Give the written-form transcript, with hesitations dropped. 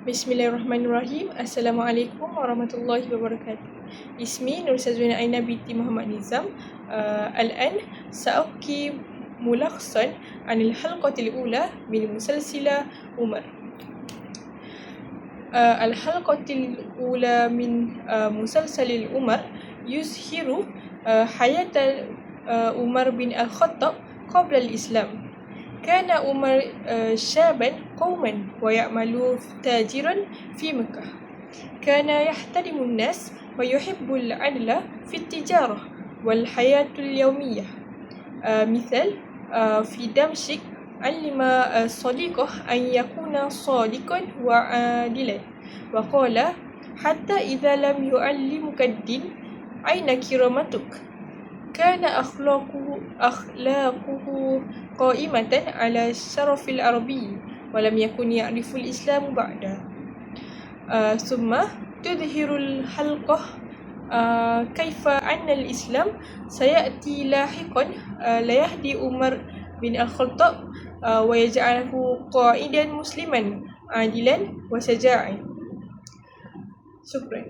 Bismillahirrahmanirrahim. Assalamualaikum warahmatullahi wabarakatuh. Ismi Nur Sazwina Aina binti Muhammad Nizam. الآن سأحكي ملخصا عن الحلقة الأولى من مسلسل عمر. الحلقة الأولى من مسلسل عمر يظهر حياة عمر بن الخطاب قبل الإسلام. كان عمر شابا قوما ويعمل تاجرا في مكة. كان يحترم الناس ويحب العدل في التجارة والحياة اليومية. مثال في دمشق علم صديقه أن يكون صادقا وعادلا، وقال حتى إذا لم يعلمك الدين أين كرامتك؟ كان أخلاقه قائمة على الشرف العربي ولم يكن يعرف الإسلام بعد. ثم تظهر الحلقة كيف أن الإسلام سيأتي لاحقا ليهدي عمر بن الخطاب ويجعله قائدا مسلما عادلا وشجاعا. شكرا.